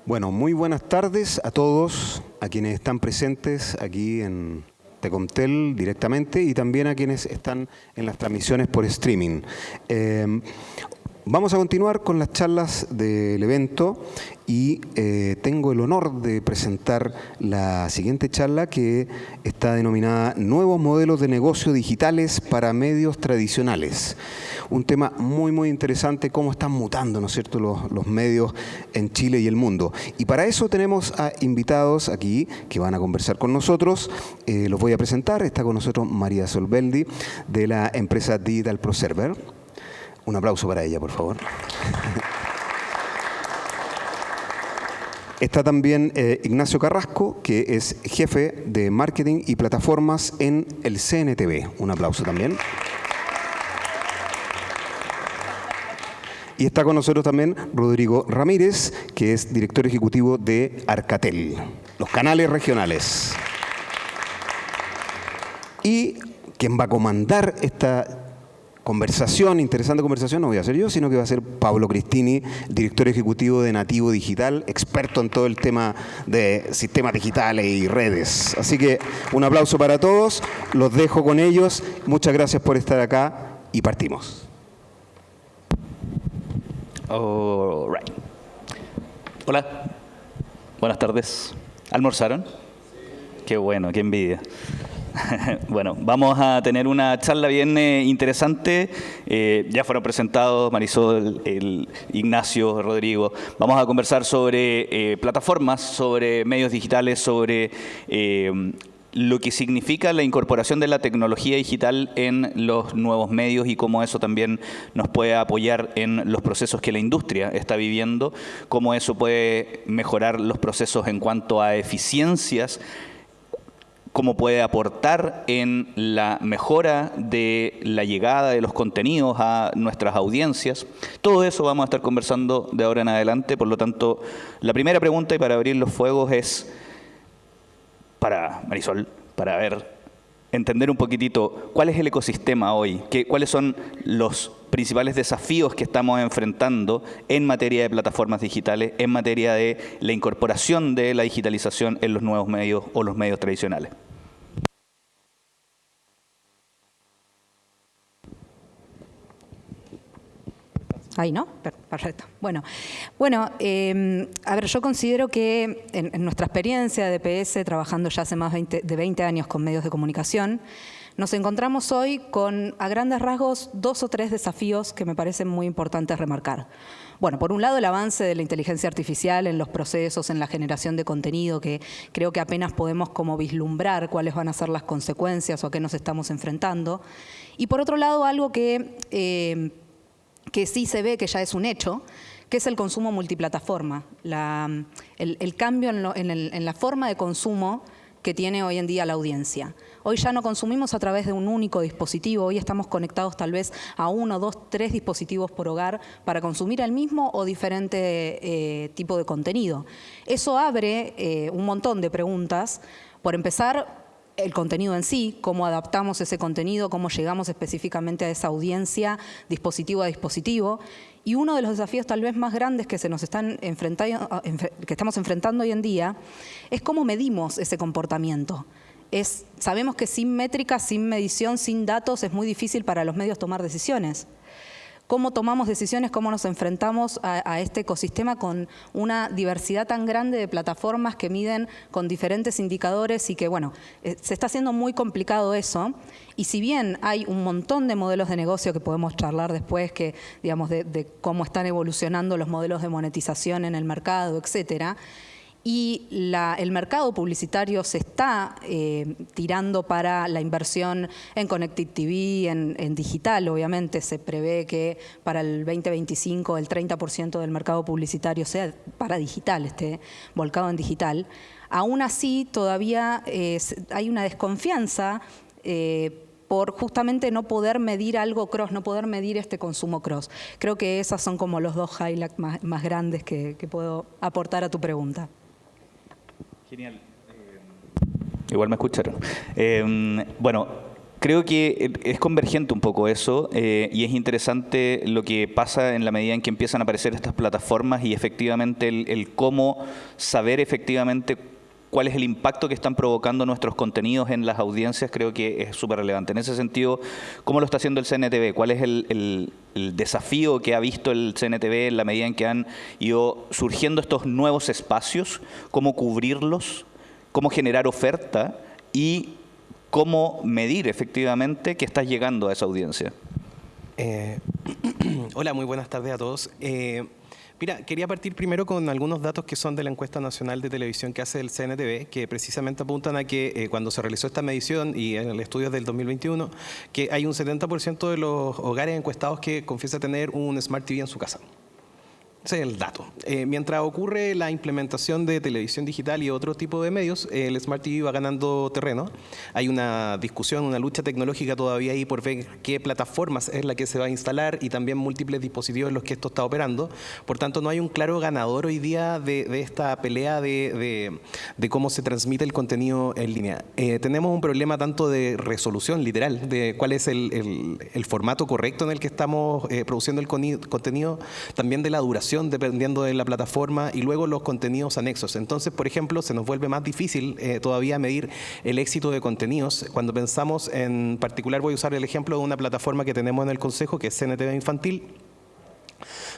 Bueno, muy buenas tardes a todos, a quienes están presentes aquí en Tecomtel directamente y también a quienes están en las transmisiones por streaming. Vamos a continuar con las charlas del evento y tengo el honor de presentar la siguiente charla que está denominada Nuevos modelos de negocio digitales para medios tradicionales. Un tema muy interesante, cómo están mutando, ¿no es cierto?, los medios en Chile y el mundo. Y para eso tenemos a invitados aquí que van a conversar con nosotros. Los voy a presentar. Está con nosotros María Solbeldi de la empresa Digital ProServer. Un aplauso para ella, por favor. Está también Ignacio Carrasco, que es jefe de marketing y plataformas en el CNTV. Un aplauso también. Y está con nosotros también Rodrigo Ramírez, que es director ejecutivo de Arcatel, los canales regionales. Y quien va a comandar esta interesante conversación, no voy a ser yo, sino que va a ser Pablo Cristini, director ejecutivo de Nativo Digital, experto en todo el tema de sistemas digitales y redes. Así que un aplauso para todos, los dejo con ellos. Muchas gracias por estar acá y partimos. All right. Hola, buenas tardes. ¿Almorzaron? Qué bueno, qué envidia. Bueno, vamos a tener una charla bien interesante. Ya fueron presentados Marisol, Ignacio, Rodrigo. Vamos a conversar sobre plataformas, sobre medios digitales, sobre lo que significa la incorporación de la tecnología digital en los nuevos medios y cómo eso también nos puede apoyar en los procesos que la industria está viviendo, cómo eso puede mejorar los procesos en cuanto a eficiencias, cómo puede aportar en la mejora de la llegada de los contenidos a nuestras audiencias. Todo eso vamos a estar conversando de ahora en adelante. Por lo tanto, la primera pregunta y para abrir los fuegos es para Marisol, para entender un poquitito cuál es el ecosistema hoy, cuáles son los principales desafíos que estamos enfrentando en materia de plataformas digitales, en materia de la incorporación de la digitalización en los nuevos medios o los medios tradicionales. Ahí, ¿no? Perfecto. Bueno, a ver, yo considero que en nuestra experiencia de DPS, trabajando ya hace más de 20 años con medios de comunicación, nos encontramos hoy con, a grandes rasgos, 2 o 3 desafíos que me parecen muy importantes remarcar. Bueno, por un lado, el avance de la inteligencia artificial en los procesos, en la generación de contenido, que creo que apenas podemos como vislumbrar cuáles van a ser las consecuencias o a qué nos estamos enfrentando. Y por otro lado, algo que sí se ve que ya es un hecho, que es el consumo multiplataforma, el cambio en la forma de consumo que tiene hoy en día la audiencia. Hoy ya no consumimos a través de un único dispositivo, hoy estamos conectados tal vez a 1, 2, 3 dispositivos por hogar para consumir el mismo o diferente tipo de contenido. Eso abre un montón de preguntas. Por empezar, el contenido en sí, cómo adaptamos ese contenido, cómo llegamos específicamente a esa audiencia, dispositivo a dispositivo. Y uno de los desafíos tal vez más grandes que que estamos enfrentando hoy en día es cómo medimos ese comportamiento. Sabemos que sin métricas, sin medición, sin datos es muy difícil para los medios tomar decisiones. ¿Cómo tomamos decisiones? ¿Cómo nos enfrentamos a este ecosistema con una diversidad tan grande de plataformas que miden con diferentes indicadores y que, bueno, se está haciendo muy complicado eso? Y si bien hay un montón de modelos de negocio que podemos charlar después, que, digamos, de cómo están evolucionando los modelos de monetización en el mercado, etcétera, y el mercado publicitario se está tirando para la inversión en Connected TV, en digital. Obviamente se prevé que para el 2025 el 30% del mercado publicitario sea para digital, esté volcado en digital. Aún así, todavía hay una desconfianza por justamente no poder medir algo cross, no poder medir este consumo cross. Creo que esas son como los 2 highlights más grandes que puedo aportar a tu pregunta. Genial. Igual me escucharon. Bueno, Creo que es convergente un poco eso y es interesante lo que pasa en la medida en que empiezan a aparecer estas plataformas y efectivamente el cómo saber efectivamente cuál es el impacto que están provocando nuestros contenidos en las audiencias, creo que es súper relevante. En ese sentido, ¿cómo lo está haciendo el CNTV? ¿Cuál es el desafío que ha visto el CNTV en la medida en que han ido surgiendo estos nuevos espacios? ¿Cómo cubrirlos? ¿Cómo generar oferta? Y cómo medir efectivamente que estás llegando a esa audiencia. Hola, muy buenas tardes a todos. Mira, quería partir primero con algunos datos que son de la encuesta nacional de televisión que hace el CNTV, que precisamente apuntan a que cuando se realizó esta medición y en el estudio del 2021, que hay un 70% de los hogares encuestados que confiesa tener un Smart TV en su casa. Ese es el dato. Mientras ocurre la implementación de televisión digital y otro tipo de medios, el Smart TV va ganando terreno. Hay una discusión, una lucha tecnológica todavía ahí por ver qué plataformas es la que se va a instalar y también múltiples dispositivos en los que esto está operando. Por tanto, no hay un claro ganador hoy día de esta pelea de cómo se transmite el contenido en línea. Tenemos un problema tanto de resolución literal, de cuál es el formato correcto en el que estamos produciendo el contenido, también de la duración, dependiendo de la plataforma, y luego los contenidos anexos. Entonces, por ejemplo, se nos vuelve más difícil todavía medir el éxito de contenidos. Cuando pensamos en particular, voy a usar el ejemplo de una plataforma que tenemos en el Consejo, que es CNTV Infantil,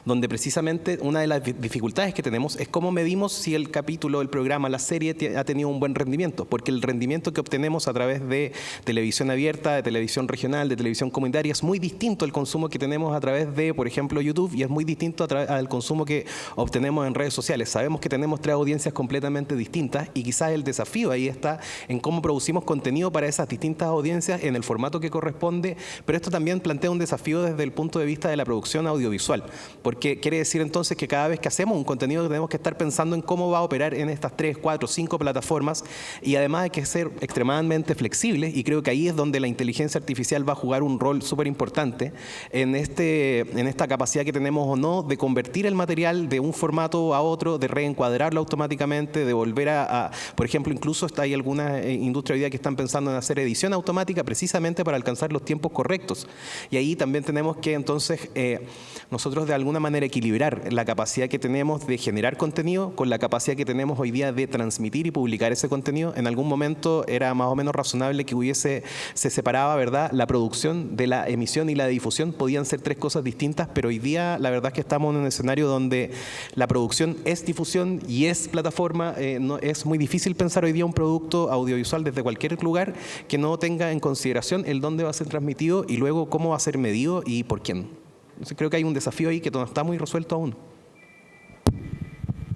donde precisamente una de las dificultades que tenemos es cómo medimos si el capítulo, el programa, la serie ha tenido un buen rendimiento, porque el rendimiento que obtenemos a través de televisión abierta, de televisión regional, de televisión comunitaria es muy distinto al consumo que tenemos a través de, por ejemplo, YouTube, y es muy distinto al consumo que obtenemos en redes sociales. Sabemos que tenemos tres audiencias completamente distintas y quizás el desafío ahí está en cómo producimos contenido para esas distintas audiencias en el formato que corresponde, pero esto también plantea un desafío desde el punto de vista de la producción audiovisual, porque quiere decir entonces que cada vez que hacemos un contenido tenemos que estar pensando en cómo va a operar en estas 3, 4, 5 plataformas, y además hay que ser extremadamente flexibles, y creo que ahí es donde la inteligencia artificial va a jugar un rol súper importante en esta capacidad que tenemos o no de convertir el material de un formato a otro, de reencuadrarlo automáticamente, de volver por ejemplo, incluso hay algunas industrias hoy día que están pensando en hacer edición automática precisamente para alcanzar los tiempos correctos, y ahí también tenemos que entonces nosotros de alguna manera equilibrar la capacidad que tenemos de generar contenido con la capacidad que tenemos hoy día de transmitir y publicar ese contenido. En algún momento era más o menos razonable que se separaba, ¿verdad?, la producción de la emisión y la difusión. Podían ser tres cosas distintas, pero hoy día la verdad es que estamos en un escenario donde la producción es difusión y es plataforma. No, es muy difícil pensar hoy día un producto audiovisual desde cualquier lugar que no tenga en consideración el dónde va a ser transmitido y luego cómo va a ser medido y por quién. Entonces, creo que hay un desafío ahí que no está muy resuelto aún.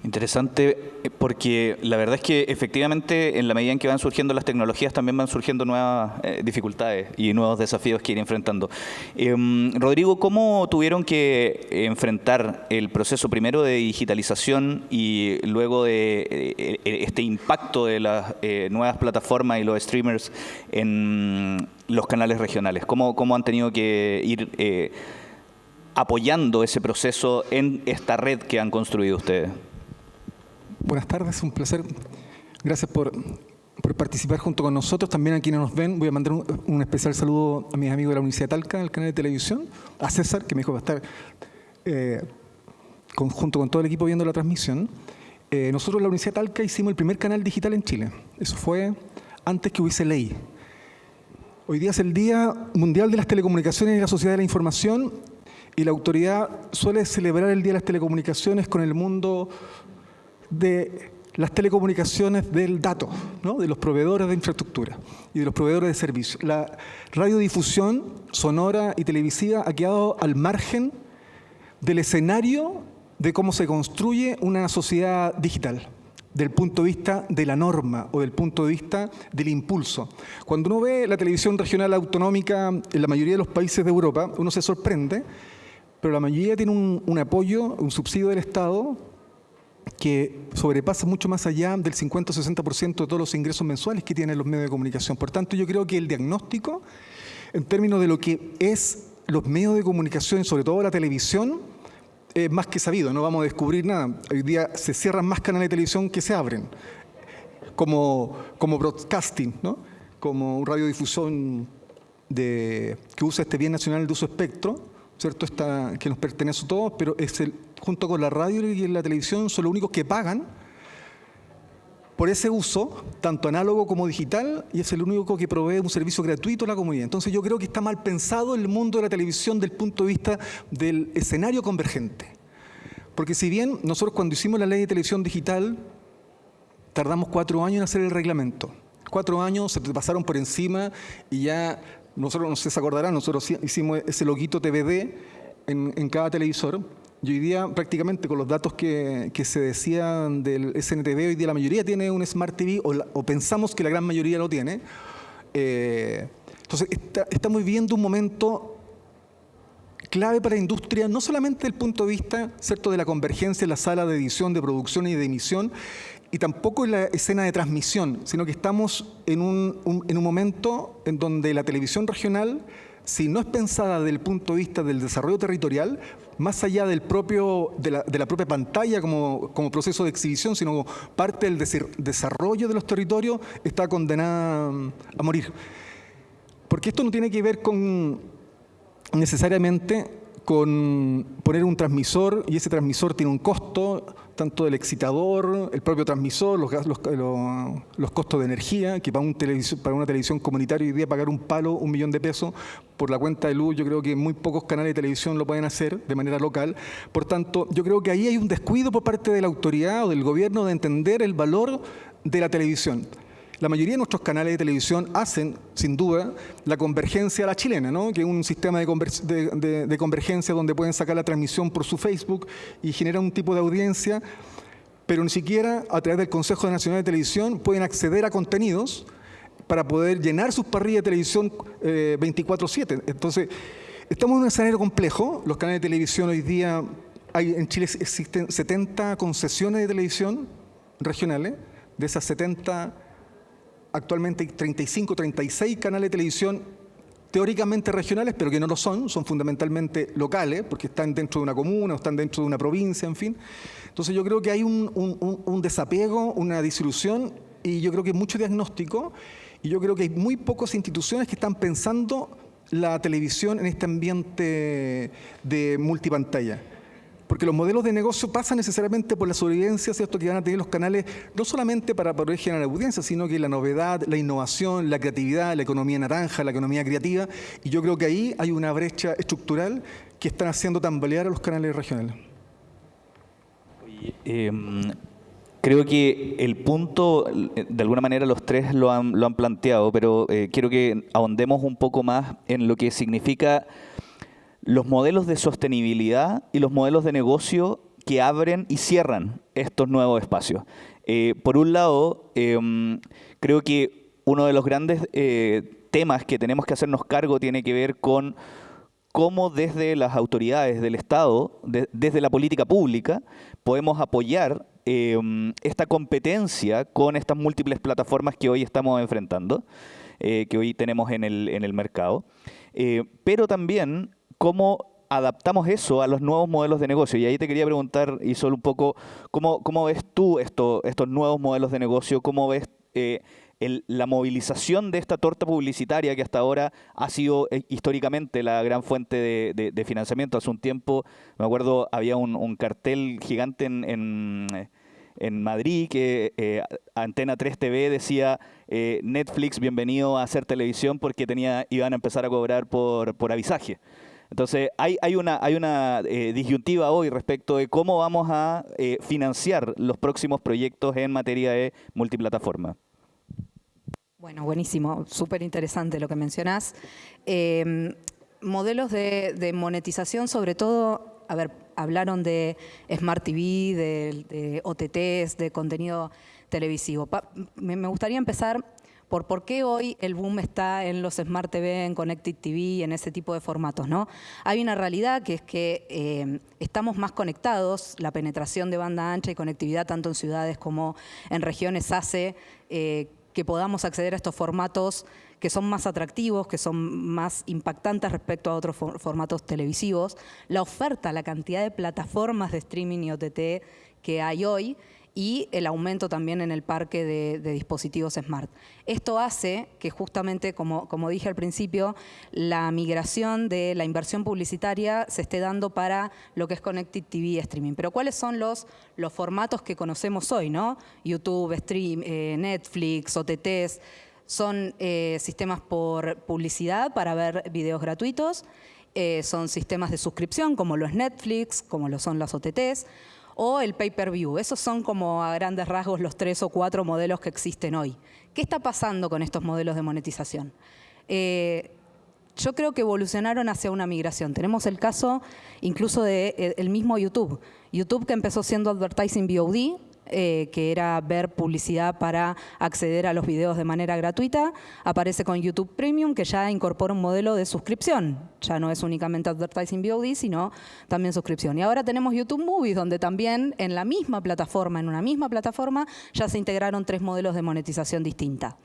Interesante, porque la verdad es que efectivamente en la medida en que van surgiendo las tecnologías también van surgiendo nuevas dificultades y nuevos desafíos que ir enfrentando. Rodrigo, ¿cómo tuvieron que enfrentar el proceso primero de digitalización y luego de este impacto de las nuevas plataformas y los streamers en los canales regionales? ¿Cómo han tenido que ir apoyando ese proceso en esta red que han construido ustedes? Buenas tardes, un placer. Gracias por participar junto con nosotros. También a quienes nos ven, voy a mandar un especial saludo a mis amigos de la Universidad de Talca, del canal de televisión, a César, que me dijo que va a estar junto con todo el equipo viendo la transmisión. Nosotros en la Universidad de Talca hicimos el primer canal digital en Chile. Eso fue antes que hubiese ley. Hoy día es el Día Mundial de las Telecomunicaciones y la Sociedad de la Información, y la autoridad suele celebrar el Día de las Telecomunicaciones con el mundo de las telecomunicaciones del dato, ¿no?, de los proveedores de infraestructura y de los proveedores de servicios. La radiodifusión sonora y televisiva ha quedado al margen del escenario de cómo se construye una sociedad digital, del punto de vista de la norma o del punto de vista del impulso. Cuando uno ve la televisión regional autonómica en la mayoría de los países de Europa, uno se sorprende, pero la mayoría tiene un apoyo, un subsidio del Estado que sobrepasa mucho más allá del 50 o 60% de todos los ingresos mensuales que tienen los medios de comunicación. Por tanto, yo creo que el diagnóstico, en términos de lo que es los medios de comunicación, sobre todo la televisión, es más que sabido, no vamos a descubrir nada. Hoy día se cierran más canales de televisión que se abren, como broadcasting, ¿no?, como radiodifusión que usa este bien nacional de uso espectro, ¿cierto? Que nos pertenece a todos, pero junto con la radio y la televisión son los únicos que pagan por ese uso, tanto análogo como digital, y es el único que provee un servicio gratuito a la comunidad. Entonces yo creo que está mal pensado el mundo de la televisión desde el punto de vista del escenario convergente. Porque si bien nosotros cuando hicimos la ley de televisión digital, tardamos 4 años en hacer el reglamento. 4 años se pasaron por encima y ya, nosotros no sé si se acordarán, nosotros hicimos ese loguito TVD en cada televisor. Y hoy día prácticamente con los datos que se decían del SNTV, hoy día la mayoría tiene un Smart TV o pensamos que la gran mayoría lo tiene. Entonces estamos viviendo un momento clave para la industria, no solamente desde el punto de vista, ¿cierto?, de la convergencia en la sala de edición, de producción y de emisión, y tampoco en la escena de transmisión, sino que estamos en un momento en donde la televisión regional, si no es pensada desde el punto de vista del desarrollo territorial, más allá de la propia pantalla como proceso de exhibición, sino como parte del desarrollo de los territorios, está condenada a morir. Porque esto no tiene que ver necesariamente con poner un transmisor, y ese transmisor tiene un costo, tanto del excitador, el propio transmisor, los costos de energía, que para una televisión comunitaria hoy día pagar un palo, 1 millón de pesos por la cuenta de luz, yo creo que muy pocos canales de televisión lo pueden hacer de manera local. Por tanto, yo creo que ahí hay un descuido por parte de la autoridad o del gobierno de entender el valor de la televisión. La mayoría de nuestros canales de televisión hacen, sin duda, la convergencia a la chilena, ¿no?, que es un sistema de convergencia donde pueden sacar la transmisión por su Facebook y generar un tipo de audiencia, pero ni siquiera a través del Consejo Nacional de Televisión pueden acceder a contenidos para poder llenar sus parrillas de televisión 24/7. Entonces, estamos en un escenario complejo. Los canales de televisión hoy día, en Chile existen 70 concesiones de televisión regionales. De esas 70, actualmente hay 35, 36 canales de televisión teóricamente regionales, pero que no lo son fundamentalmente locales, porque están dentro de una comuna o están dentro de una provincia, en fin. Entonces yo creo que hay un desapego, una disolución, y yo creo que hay mucho diagnóstico, y yo creo que hay muy pocas instituciones que están pensando la televisión en este ambiente de multipantalla. Porque los modelos de negocio pasan necesariamente por la sobrevivencia, ¿cierto?, que van a tener los canales, no solamente para poder generar audiencia, sino que la novedad, la innovación, la creatividad, la economía naranja, la economía creativa. Y yo creo que ahí hay una brecha estructural que están haciendo tambalear a los canales regionales. Creo que el punto, de alguna manera los tres lo han planteado, pero quiero que ahondemos un poco más en lo que significa los modelos de sostenibilidad y los modelos de negocio que abren y cierran estos nuevos espacios. Por un lado, creo que uno de los grandes temas que tenemos que hacernos cargo tiene que ver con cómo desde las autoridades del Estado, desde la política pública, podemos apoyar esta competencia con estas múltiples plataformas que hoy estamos enfrentando, que hoy tenemos en el mercado, pero también cómo adaptamos eso a los nuevos modelos de negocio. Y ahí te quería preguntar, Isol, un poco, ¿cómo ves tú estos nuevos modelos de negocio? ¿Cómo ves la movilización de esta torta publicitaria que hasta ahora ha sido históricamente la gran fuente de financiamiento? Hace un tiempo, me acuerdo, había un cartel gigante en Madrid que Antena 3 TV decía Netflix, bienvenido a hacer televisión, porque iban a empezar a cobrar por avisaje. Entonces, hay una disyuntiva hoy respecto de cómo vamos a financiar los próximos proyectos en materia de multiplataforma. Bueno, buenísimo, súper interesante lo que mencionás. Modelos de monetización, sobre todo, a ver, hablaron de Smart TV, de OTTs, de contenido televisivo. Me gustaría empezar por qué hoy el boom está en los Smart TV, en Connected TV, en ese tipo de formatos, ¿no? Hay una realidad que es que estamos más conectados, la penetración de banda ancha y conectividad tanto en ciudades como en regiones hace que podamos acceder a estos formatos que son más atractivos, que son más impactantes respecto a otros formatos televisivos. La oferta, la cantidad de plataformas de streaming y OTT que hay hoy y el aumento también en el parque de dispositivos smart. Esto hace que justamente, como dije al principio, la migración de la inversión publicitaria se esté dando para lo que es Connected TV y streaming. Pero ¿cuáles son los formatos que conocemos hoy, ¿no? YouTube, Netflix, OTTs, son sistemas por publicidad para ver videos gratuitos, son sistemas de suscripción como lo es Netflix, como lo son las OTTs, o el pay-per-view. Esos son como a grandes rasgos los 3 o 4 modelos que existen hoy. ¿Qué está pasando con estos modelos de monetización? Yo creo que evolucionaron hacia una migración. Tenemos el caso incluso del mismo YouTube. YouTube, que empezó siendo Advertising VOD, que era ver publicidad para acceder a los videos de manera gratuita, aparece con YouTube Premium, que ya incorpora un modelo de suscripción. Ya no es únicamente Advertising VOD, sino también suscripción. Y ahora tenemos YouTube Movies, donde también en una misma plataforma, ya se integraron 3 modelos de monetización distinta.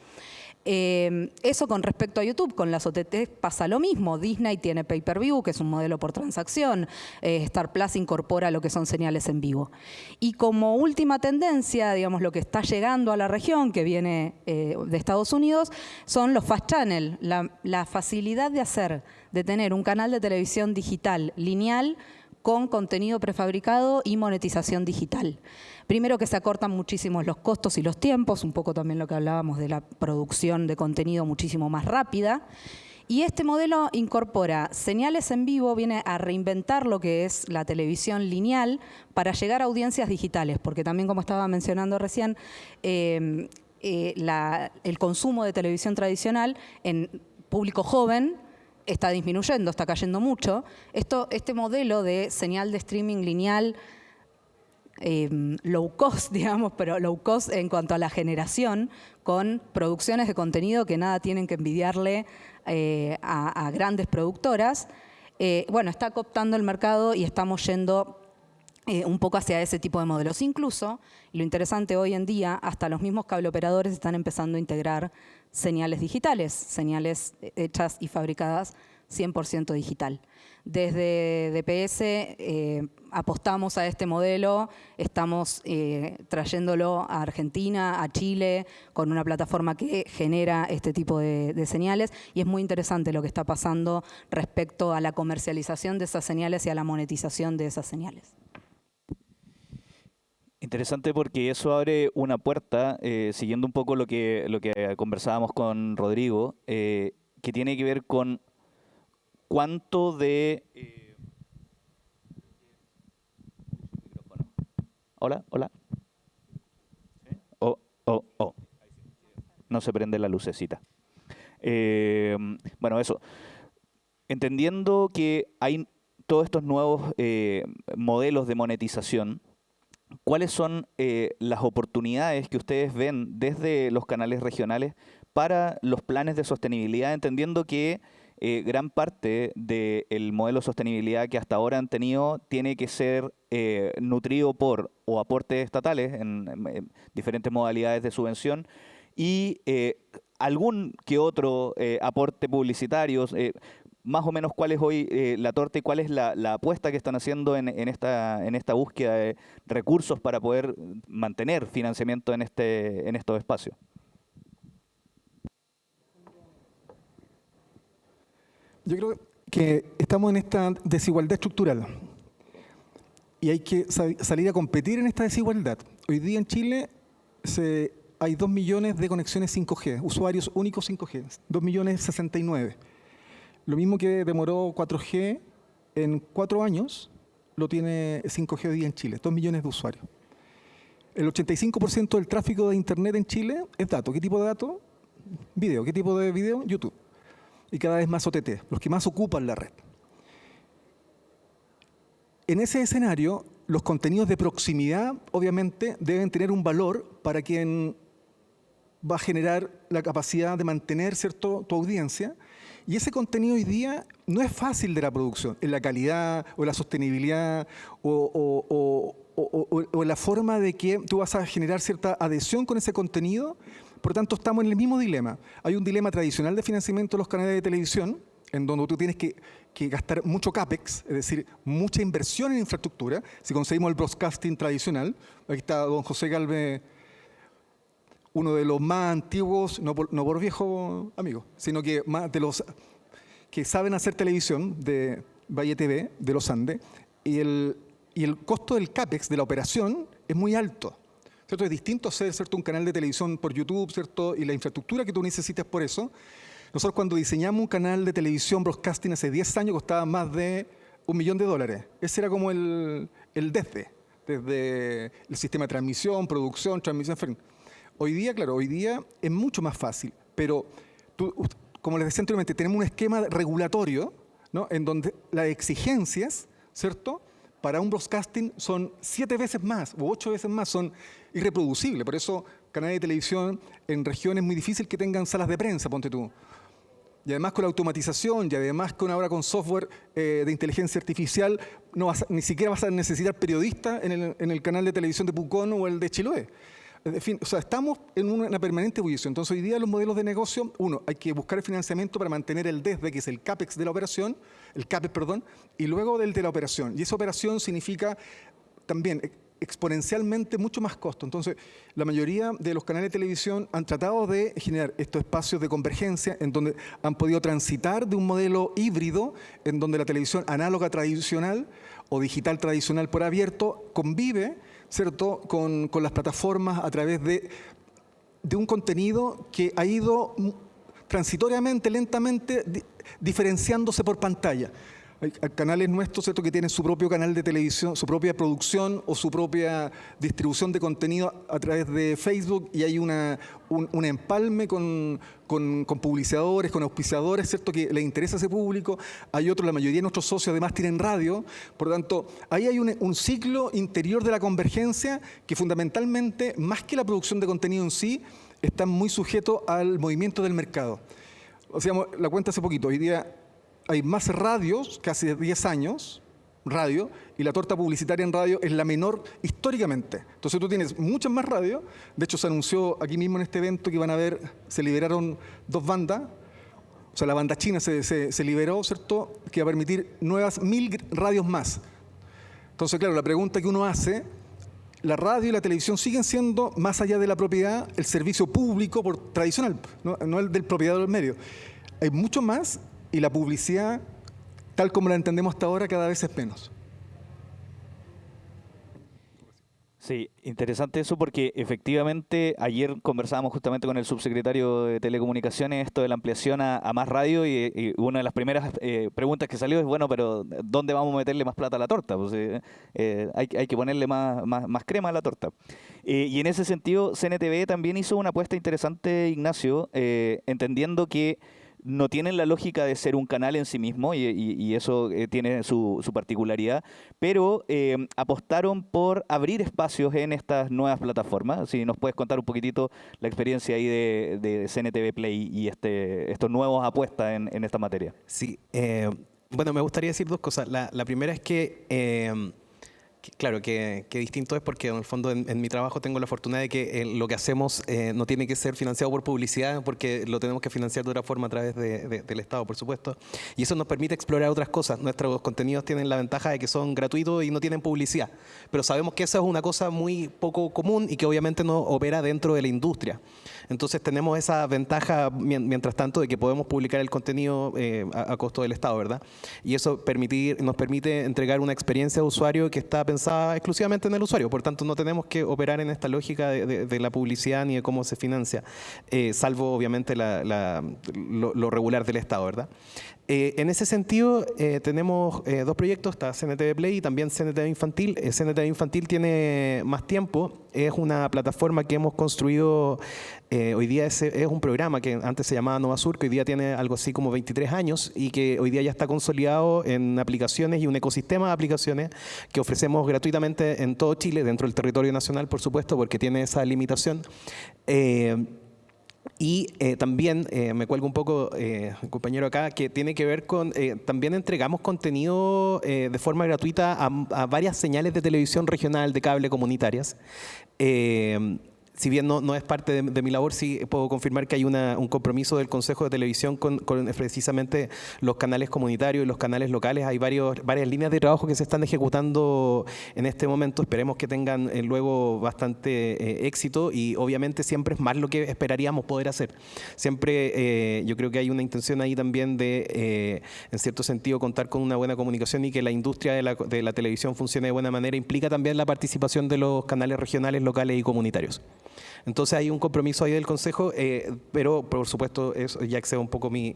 Eso con respecto a YouTube. Con las OTT pasa lo mismo. Disney tiene pay-per-view, que es un modelo por transacción. Star Plus incorpora lo que son señales en vivo. Y como última tendencia, digamos, lo que está llegando a la región, que viene de Estados Unidos, son los fast channel. La facilidad de tener un canal de televisión digital lineal con contenido prefabricado y monetización digital. Primero, que se acortan muchísimo los costos y los tiempos, un poco también lo que hablábamos de la producción de contenido muchísimo más rápida. Y este modelo incorpora señales en vivo, viene a reinventar lo que es la televisión lineal para llegar a audiencias digitales, porque también, como estaba mencionando recién, el consumo de televisión tradicional en público joven está disminuyendo, está cayendo mucho. Este modelo de señal de streaming lineal low cost, digamos, pero low cost en cuanto a la generación, con producciones de contenido que nada tienen que envidiarle a grandes productoras, bueno, está cooptando el mercado y estamos yendo un poco hacia ese tipo de modelos. Incluso, y lo interesante hoy en día, hasta los mismos cableoperadores están empezando a integrar señales digitales, señales hechas y fabricadas 100% digital. Desde DPS apostamos a este modelo, estamos trayéndolo a Argentina, a Chile, con una plataforma que genera este tipo de señales, y es muy interesante lo que está pasando respecto a la comercialización de esas señales y a la monetización de esas señales. Interesante, porque eso abre una puerta, siguiendo un poco lo que conversábamos con Rodrigo, que tiene que ver con cuánto de... Hola. No se prende la lucecita. Bueno, eso. Entendiendo que hay todos estos nuevos modelos de monetización, ¿cuáles son las oportunidades que ustedes ven desde los canales regionales para los planes de sostenibilidad, entendiendo que gran parte del modelo de sostenibilidad que hasta ahora han tenido tiene que ser nutrido por o aportes estatales en diferentes modalidades de subvención y algún que otro aporte publicitario? Más o menos, ¿cuál es hoy la torta y cuál es la apuesta que están haciendo en esta búsqueda de recursos para poder mantener financiamiento en estos espacios? Yo creo que estamos en esta desigualdad estructural y hay que salir a competir en esta desigualdad. Hoy día en Chile hay 2 millones de conexiones 5G, usuarios únicos 5G, 2.069.000. Lo mismo que demoró 4G en 4 años, lo tiene 5G hoy día en Chile, 2 millones de usuarios. El 85% del tráfico de Internet en Chile es datos. ¿Qué tipo de datos? Video. ¿Qué tipo de video? YouTube. Y cada vez más OTT, los que más ocupan la red. En ese escenario, los contenidos de proximidad, obviamente, deben tener un valor para quien va a generar la capacidad de mantener, ¿cierto?, tu audiencia. Y ese contenido hoy día no es fácil de la producción, en la calidad o la sostenibilidad o la forma de que tú vas a generar cierta adhesión con ese contenido. Por lo tanto, estamos en el mismo dilema. Hay un dilema tradicional de financiamiento de los canales de televisión, en donde tú tienes que gastar mucho CAPEX, es decir, mucha inversión en infraestructura. Si conseguimos el broadcasting tradicional, aquí está don José Galvez, uno de los más antiguos, no por viejo amigo, sino que más de los que saben hacer televisión de Valle TV, de los Andes, y el costo del CAPEX, de la operación, es muy alto. ¿Cierto? Es distinto hacer, ¿cierto?, un canal de televisión por YouTube, ¿cierto?, y la infraestructura que tú necesitas por eso. Nosotros cuando diseñamos un canal de televisión broadcasting hace 10 años costaba más de $1 millón. Ese era como el desde el sistema de transmisión, producción, transmisión. Hoy día, claro, hoy día es mucho más fácil, pero como les decía anteriormente, tenemos un esquema regulatorio, ¿no?, en donde las exigencias, ¿cierto?, para un broadcasting son 7 veces más o 8 veces más, son irreproducibles. Por eso, canales de televisión en regiones es muy difícil que tengan salas de prensa, ponte tú. Y además con la automatización, y además ahora con software de inteligencia artificial, ni siquiera vas a necesitar periodistas en el canal de televisión de Pucón o el de Chiloé. En fin, o sea, estamos en una permanente ebullición. Entonces, hoy día los modelos de negocio, hay que buscar el financiamiento para mantener el desde, que es el CAPEX de la operación, y luego del de la operación. Y esa operación significa también exponencialmente mucho más costo. Entonces, la mayoría de los canales de televisión han tratado de generar estos espacios de convergencia en donde han podido transitar de un modelo híbrido, en donde la televisión análoga tradicional o digital tradicional por abierto convive, ¿cierto?, con las plataformas a través de un contenido que ha ido transitoriamente, lentamente, diferenciándose por pantalla. Hay canales nuestros, ¿cierto?, que tienen su propio canal de televisión, su propia producción o su propia distribución de contenido a través de Facebook, y hay un empalme con publicidadores, con auspiciadores, ¿cierto?, que les interesa a ese público. Hay otros, la mayoría de nuestros socios además tienen radio. Por lo tanto, ahí hay un ciclo interior de la convergencia que fundamentalmente, más que la producción de contenido en sí, está muy sujeto al movimiento del mercado. O sea, la cuenta hace poquito, hoy día hay más radios que hace 10 años, radio, y la torta publicitaria en radio es la menor históricamente. Entonces tú tienes muchas más radios. De hecho, se anunció aquí mismo en este evento que se liberaron 2 bandas. O sea, la banda china se liberó, ¿cierto?, que va a permitir nuevas 1000 radios más. Entonces, claro, la pregunta que uno hace, la radio y la televisión siguen siendo, más allá de la propiedad, el servicio público tradicional, no el del propietario del medio. Hay mucho más, y la publicidad, tal como la entendemos hasta ahora, cada vez es menos. Sí, interesante eso, porque efectivamente ayer conversábamos justamente con el subsecretario de Telecomunicaciones esto de la ampliación a más radio, y una de las primeras preguntas que salió es, bueno, pero ¿dónde vamos a meterle más plata a la torta? Pues, hay que ponerle más crema a la torta. Y en ese sentido, CNTV también hizo una apuesta interesante, Ignacio, entendiendo que no tienen la lógica de ser un canal en sí mismo, y eso tiene su particularidad, pero apostaron por abrir espacios en estas nuevas plataformas. Si nos puedes contar un poquitito la experiencia ahí de CNTV Play y estos nuevos apuestas en esta materia. Sí, bueno, me gustaría decir 2 cosas. La primera es que claro, que distinto es porque en el fondo en mi trabajo tengo la fortuna de que lo que hacemos no tiene que ser financiado por publicidad, porque lo tenemos que financiar de otra forma a través del Estado, por supuesto. Y eso nos permite explorar otras cosas. Nuestros contenidos tienen la ventaja de que son gratuitos y no tienen publicidad. Pero sabemos que esa es una cosa muy poco común y que obviamente no opera dentro de la industria. Entonces tenemos esa ventaja, mientras tanto, de que podemos publicar el contenido a costo del Estado, ¿verdad? Y eso nos permite entregar una experiencia de usuario que está pensada exclusivamente en el usuario. Por tanto, no tenemos que operar en esta lógica de la publicidad ni de cómo se financia, salvo obviamente lo regular del Estado, ¿verdad? En ese sentido, tenemos 2 proyectos, está CNTV Play y también CNTV Infantil. CNTV Infantil tiene más tiempo, es una plataforma que hemos construido, hoy día es un programa que antes se llamaba Nova Sur, que hoy día tiene algo así como 23 años y que hoy día ya está consolidado en aplicaciones y un ecosistema de aplicaciones que ofrecemos gratuitamente en todo Chile, dentro del territorio nacional, por supuesto, porque tiene esa limitación. Y también me cuelgo un poco, compañero acá, que tiene que ver con, también entregamos contenido de forma gratuita a varias señales de televisión regional, de cable, comunitarias. si bien no es parte de mi labor, sí puedo confirmar que hay un compromiso del Consejo de Televisión con precisamente los canales comunitarios y los canales locales. Hay varias líneas de trabajo que se están ejecutando en este momento. Esperemos que tengan luego bastante éxito y obviamente siempre es más lo que esperaríamos poder hacer. Siempre yo creo que hay una intención ahí también de, en cierto sentido, contar con una buena comunicación y que la industria de la televisión funcione de buena manera. Implica también la participación de los canales regionales, locales y comunitarios. Entonces hay un compromiso ahí del Consejo, pero por supuesto eso ya excede un poco mis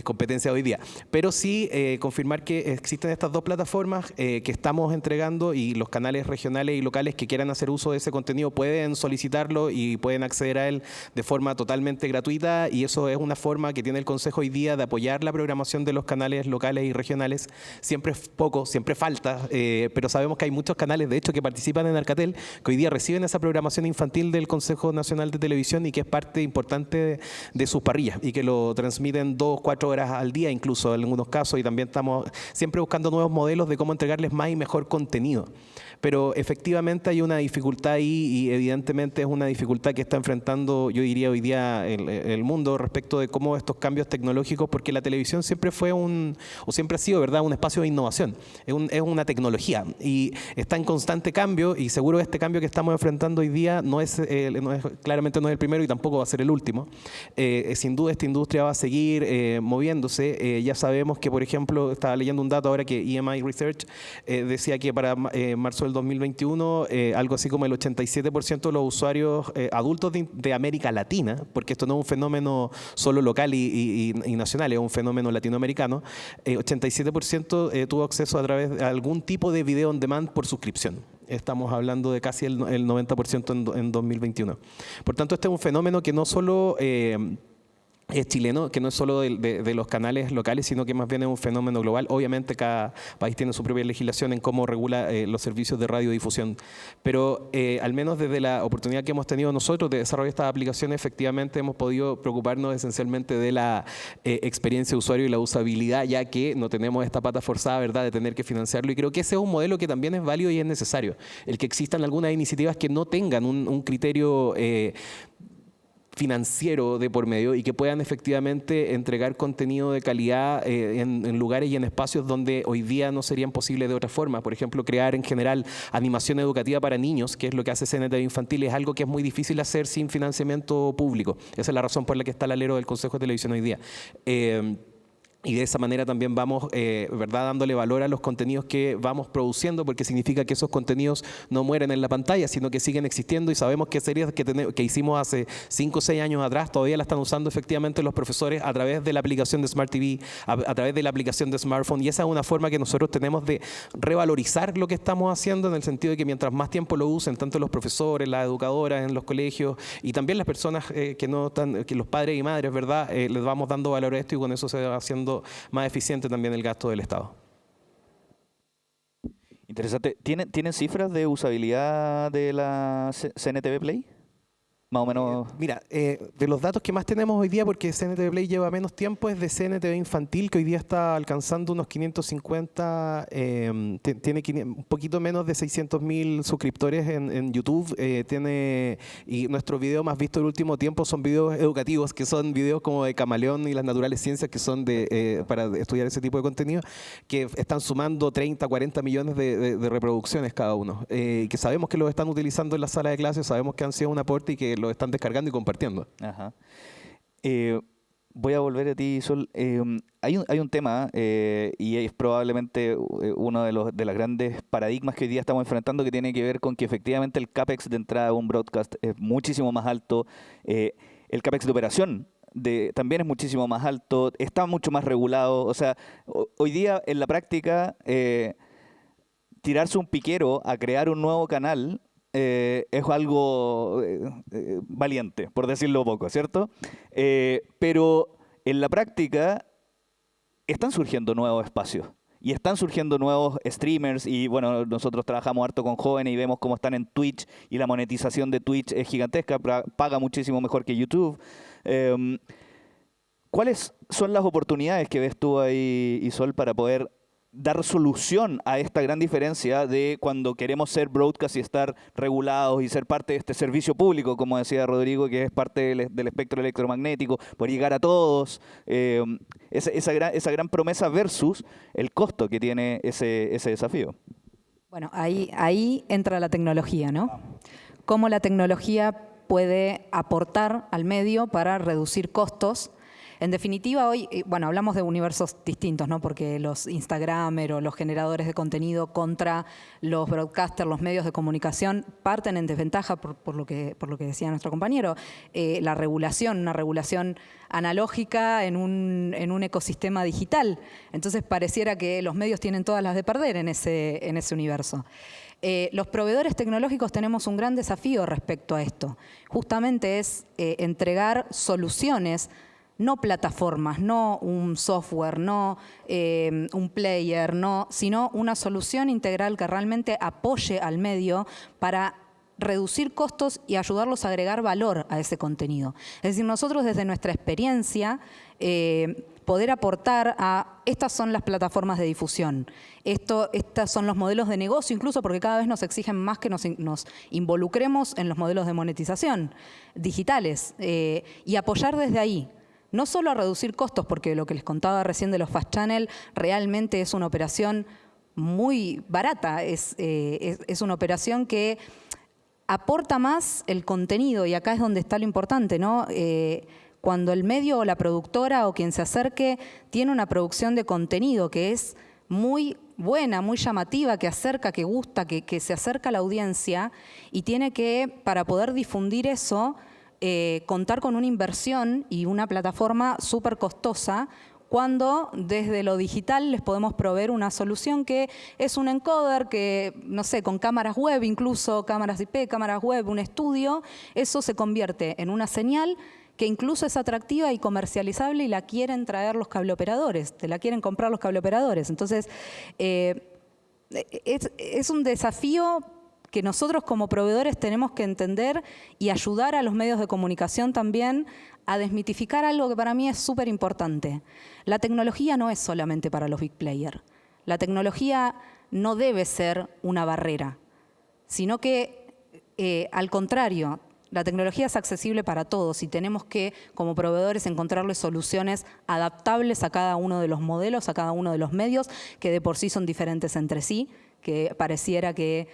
competencias hoy día. Pero sí confirmar que existen estas dos plataformas que estamos entregando y los canales regionales y locales que quieran hacer uso de ese contenido pueden solicitarlo y pueden acceder a él de forma totalmente gratuita, y eso es una forma que tiene el Consejo hoy día de apoyar la programación de los canales locales y regionales. Siempre es poco, siempre falta, pero sabemos que hay muchos canales, de hecho, que participan en Alcatel, que hoy día reciben esa programación infantil del Consejo Nacional de Televisión y que es parte importante de sus parrillas y que lo transmiten 2-4 horas al día incluso en algunos casos, y también estamos siempre buscando nuevos modelos de cómo entregarles más y mejor contenido. Pero efectivamente hay una dificultad ahí y evidentemente es una dificultad que está enfrentando, yo diría, hoy día el mundo respecto de cómo estos cambios tecnológicos, porque la televisión siempre fue o siempre ha sido, ¿verdad?, un espacio de innovación, es una tecnología y está en constante cambio, y seguro este cambio que estamos enfrentando hoy día claramente no es el primero y tampoco va a ser el último. Sin duda esta industria va a seguir moviéndose. Ya sabemos que, por ejemplo, estaba leyendo un dato ahora que EMI Research decía que para marzo del 2021 algo así como el 87% de los usuarios adultos de América Latina, porque esto no es un fenómeno solo local y nacional, es un fenómeno latinoamericano, 87% tuvo acceso a través de algún tipo de video on demand por suscripción. Estamos hablando de casi el 90% en 2021. Por tanto, este es un fenómeno que no solo es chileno, que no es solo de los canales locales, sino que más bien es un fenómeno global. Obviamente cada país tiene su propia legislación en cómo regula los servicios de radiodifusión, pero al menos desde la oportunidad que hemos tenido nosotros de desarrollar estas aplicaciones, efectivamente hemos podido preocuparnos esencialmente de la experiencia de usuario y la usabilidad, ya que no tenemos esta pata forzada, ¿verdad?, de tener que financiarlo, y creo que ese es un modelo que también es válido y es necesario, el que existan algunas iniciativas que no tengan un criterio financiero de por medio y que puedan efectivamente entregar contenido de calidad en lugares y en espacios donde hoy día no serían posibles de otra forma. Por ejemplo, crear en general animación educativa para niños, que es lo que hace CNTV Infantil, es algo que es muy difícil hacer sin financiamiento público. Esa es la razón por la que está el alero del Consejo de Televisión hoy día. Y de esa manera también vamos, ¿verdad?, dándole valor a los contenidos que vamos produciendo, porque significa que esos contenidos no mueren en la pantalla, sino que siguen existiendo, y sabemos que series que hicimos hace 5 o 6 años atrás todavía la están usando efectivamente los profesores a través de la aplicación de Smart TV, a través de la aplicación de smartphone, y esa es una forma que nosotros tenemos de revalorizar lo que estamos haciendo, en el sentido de que mientras más tiempo lo usen, tanto los profesores, las educadoras en los colegios y también las personas que no están, que los padres y madres, ¿verdad?, les vamos dando valor a esto, y con eso se va haciendo más eficiente también el gasto del Estado. Interesante. ¿Tienen cifras de usabilidad de la CNTV Play? Más o menos. Mira, de los datos que más tenemos hoy día, porque CNTV Play lleva menos tiempo, es de CNTV Infantil, que hoy día está alcanzando unos 550, tiene un poquito menos de 600.000 suscriptores en YouTube. Y nuestro video más visto del último tiempo son videos educativos, que son videos como de Camaleón y las naturales ciencias, que son para estudiar ese tipo de contenido, que están sumando 30, 40 millones de reproducciones cada uno. Que sabemos que los están utilizando en la sala de clases, sabemos que han sido un aporte y que lo están descargando y compartiendo. Ajá. Voy a volver a ti, Sol. Hay un tema, y es probablemente uno de los grandes paradigmas que hoy día estamos enfrentando, que tiene que ver con que efectivamente el CAPEX de entrada a un broadcast es muchísimo más alto. El CAPEX de operación también es muchísimo más alto, está mucho más regulado. O sea, hoy día en la práctica, tirarse un piquero a crear un nuevo canal es algo valiente, por decirlo poco, ¿cierto? Pero en la práctica están surgiendo nuevos espacios y están surgiendo nuevos streamers, y bueno, nosotros trabajamos harto con jóvenes y vemos cómo están en Twitch, y la monetización de Twitch es gigantesca, paga muchísimo mejor que YouTube. ¿Cuáles son las oportunidades que ves tú ahí, Isol, para poder dar solución a esta gran diferencia de cuando queremos ser broadcast y estar regulados y ser parte de este servicio público, como decía Rodrigo, que es parte del espectro electromagnético, por llegar a todos, esa gran promesa versus el costo que tiene ese desafío. Bueno, ahí entra la tecnología, ¿no? Cómo la tecnología puede aportar al medio para reducir costos. En definitiva, hoy, bueno, hablamos de universos distintos, ¿no? Porque los Instagramers o los generadores de contenido contra los broadcasters, los medios de comunicación, parten en desventaja por lo que decía nuestro compañero. La regulación, una regulación analógica en un ecosistema digital. Entonces, pareciera que los medios tienen todas las de perder en ese universo. Los proveedores tecnológicos tenemos un gran desafío respecto a esto. Justamente es entregar soluciones, no plataformas, no un software, no un player, sino una solución integral que realmente apoye al medio para reducir costos y ayudarlos a agregar valor a ese contenido. Es decir, nosotros desde nuestra experiencia poder aportar a estas son las plataformas de difusión, estos son los modelos de negocio, incluso porque cada vez nos exigen más que nos involucremos en los modelos de monetización digitales y apoyar desde ahí. No solo a reducir costos, porque lo que les contaba recién de los Fast Channel realmente es una operación muy barata, es una operación que aporta más el contenido, y acá es donde está lo importante, ¿no? Cuando el medio o la productora o quien se acerque tiene una producción de contenido que es muy buena, muy llamativa, que acerca, que gusta, que se acerca a la audiencia, y tiene que, para poder difundir eso, contar con una inversión y una plataforma súper costosa, cuando desde lo digital les podemos proveer una solución que es un encoder que, no sé, con cámaras web, incluso cámaras IP, cámaras web, un estudio, eso se convierte en una señal que incluso es atractiva y comercializable y la quieren traer los cableoperadores, te la quieren comprar los cableoperadores. Entonces, es un desafío que nosotros como proveedores tenemos que entender y ayudar a los medios de comunicación también a desmitificar algo que para mí es súper importante. La tecnología no es solamente para los big players. La tecnología no debe ser una barrera, sino que, al contrario, la tecnología es accesible para todos y tenemos que, como proveedores, encontrarle soluciones adaptables a cada uno de los modelos, a cada uno de los medios, que de por sí son diferentes entre sí, que pareciera que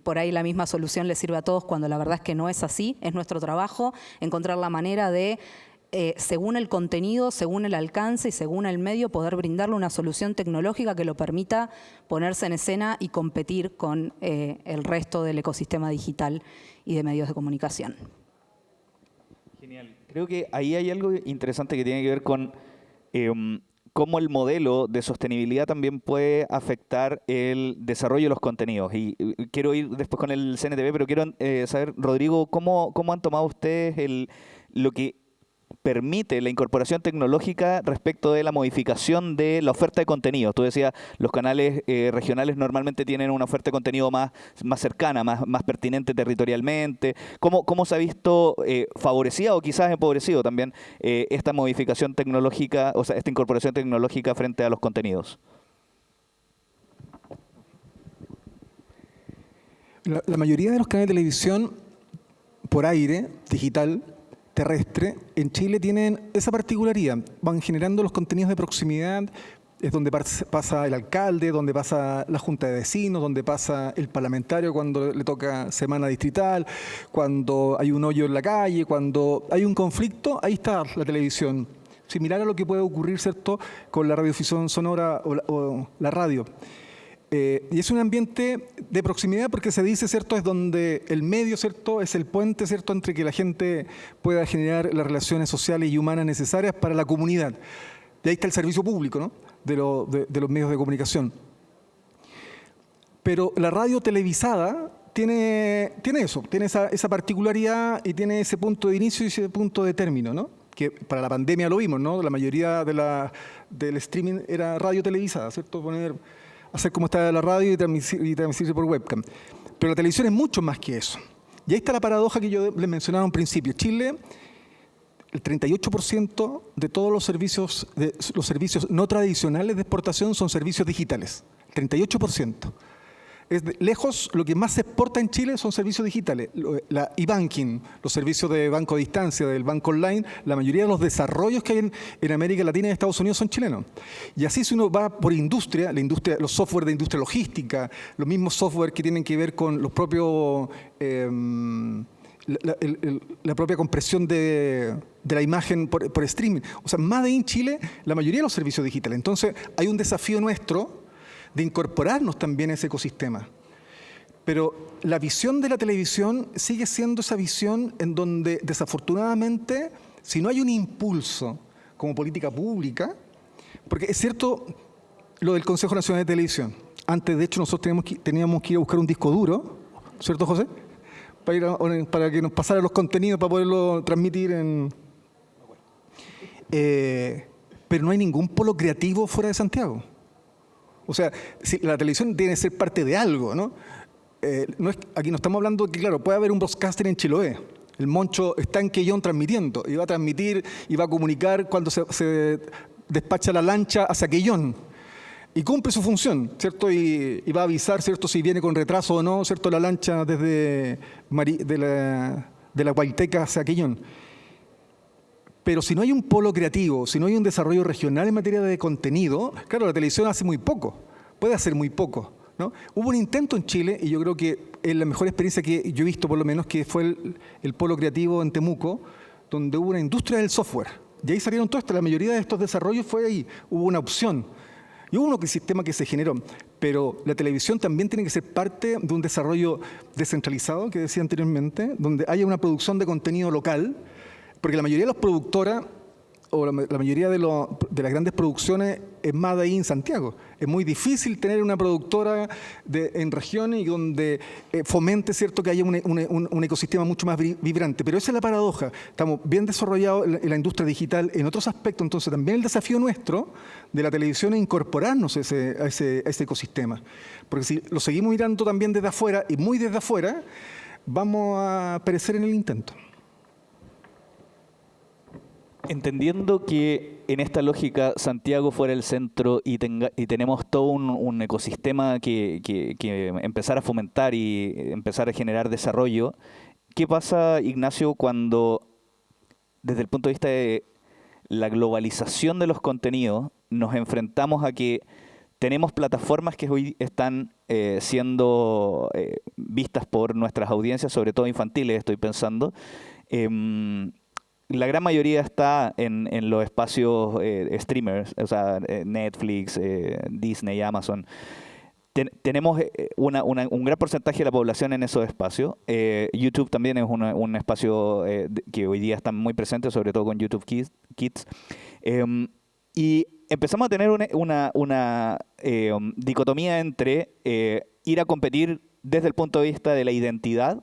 por ahí la misma solución les sirve a todos, cuando la verdad es que no es así. Es nuestro trabajo encontrar la manera de, según el contenido, según el alcance y según el medio, poder brindarle una solución tecnológica que lo permita ponerse en escena y competir con el resto del ecosistema digital y de medios de comunicación. Genial. Creo que ahí hay algo interesante que tiene que ver con cómo el modelo de sostenibilidad también puede afectar el desarrollo de los contenidos. Y quiero ir después con el CNTV, pero quiero saber, Rodrigo, ¿cómo han tomado ustedes lo que permite la incorporación tecnológica respecto de la modificación de la oferta de contenidos? Tú decías, los canales regionales normalmente tienen una oferta de contenido más cercana, más pertinente territorialmente. ¿Cómo se ha visto favorecida o quizás empobrecido también esta modificación tecnológica, o sea, esta incorporación tecnológica frente a los contenidos? La mayoría de los canales de televisión por aire, digital, terrestre, en Chile tienen esa particularidad. Van generando los contenidos de proximidad, es donde pasa el alcalde, donde pasa la junta de vecinos, donde pasa el parlamentario cuando le toca semana distrital, cuando hay un hoyo en la calle, cuando hay un conflicto, ahí está la televisión. Similar a lo que puede ocurrir, ¿cierto?, con la radiodifusión sonora o la radio. Y es un ambiente de proximidad porque se dice, ¿cierto?, es donde el medio, ¿cierto?, es el puente, ¿cierto?, entre que la gente pueda generar las relaciones sociales y humanas necesarias para la comunidad. Y ahí está el servicio público, ¿no?, de los medios de comunicación. Pero la radio televisada tiene eso, tiene esa particularidad y tiene ese punto de inicio y ese punto de término, ¿no? Que para la pandemia lo vimos, ¿no? La mayoría del streaming era radio televisada, ¿cierto? Hacer como está la radio y transmitirse por webcam. Pero la televisión es mucho más que eso. Y ahí está la paradoja que yo les mencionaba al principio. Chile el 38% de todos los servicios no tradicionales de exportación son servicios digitales. 38%. Lejos, lo que más se exporta en Chile son servicios digitales. La e-banking, los servicios de banco a distancia, del banco online, la mayoría de los desarrollos que hay en América Latina y Estados Unidos son chilenos. Y así si uno va por industria, los software de industria logística, los mismos software que tienen que ver con los propios... la propia compresión de la imagen por streaming. O sea, Made in Chile, la mayoría de los servicios digitales. Entonces, hay un desafío nuestro de incorporarnos también a ese ecosistema. Pero la visión de la televisión sigue siendo esa visión en donde, desafortunadamente, si no hay un impulso como política pública, porque es cierto lo del Consejo Nacional de Televisión. Antes, de hecho, nosotros teníamos que ir a buscar un disco duro, ¿cierto, José? Para que nos pasaran los contenidos, para poderlo transmitir pero no hay ningún polo creativo fuera de Santiago. O sea, si la televisión tiene que ser parte de algo, ¿no? Aquí no estamos hablando que, claro, puede haber un broadcaster en Chiloé. El Moncho está en Quellón transmitiendo, y va a transmitir y va a comunicar cuando se despacha la lancha hacia Quellón. Y cumple su función, ¿cierto? Y va a avisar, ¿cierto? Si viene con retraso o no, ¿cierto? La lancha desde de la Guaiteca hacia Quellón. Pero si no hay un polo creativo, si no hay un desarrollo regional en materia de contenido, claro, la televisión hace muy poco, puede hacer muy poco, ¿no? Hubo un intento en Chile, y yo creo que es la mejor experiencia que yo he visto, por lo menos, que fue el polo creativo en Temuco, donde hubo una industria del software. Y ahí salieron todo esto, la mayoría de estos desarrollos fue ahí, hubo una opción. Y hubo un sistema que se generó, pero la televisión también tiene que ser parte de un desarrollo descentralizado, que decía anteriormente, donde haya una producción de contenido local, porque la mayoría de las productoras, o la mayoría de las grandes producciones, es Made in Santiago. Es muy difícil tener una productora en regiones y donde fomente, ¿cierto?, que haya un ecosistema mucho más vibrante. Pero esa es la paradoja. Estamos bien desarrollados en la industria digital en otros aspectos. Entonces, también el desafío nuestro de la televisión es incorporarnos a ese ecosistema. Porque si lo seguimos mirando también desde afuera, y muy desde afuera, vamos a perecer en el intento. Entendiendo que en esta lógica Santiago fuera el centro y tenemos todo un ecosistema que empezar a fomentar y empezar a generar desarrollo, ¿qué pasa, Ignacio, cuando desde el punto de vista de la globalización de los contenidos nos enfrentamos a que tenemos plataformas que hoy están siendo vistas por nuestras audiencias, sobre todo infantiles, estoy pensando, la gran mayoría está en los espacios streamers, o sea, Netflix, Disney, Amazon. Tenemos un gran porcentaje de la población en esos espacios. YouTube también es un espacio que hoy día está muy presente, sobre todo con YouTube Kids. Y empezamos a tener una dicotomía entre ir a competir desde el punto de vista de la identidad,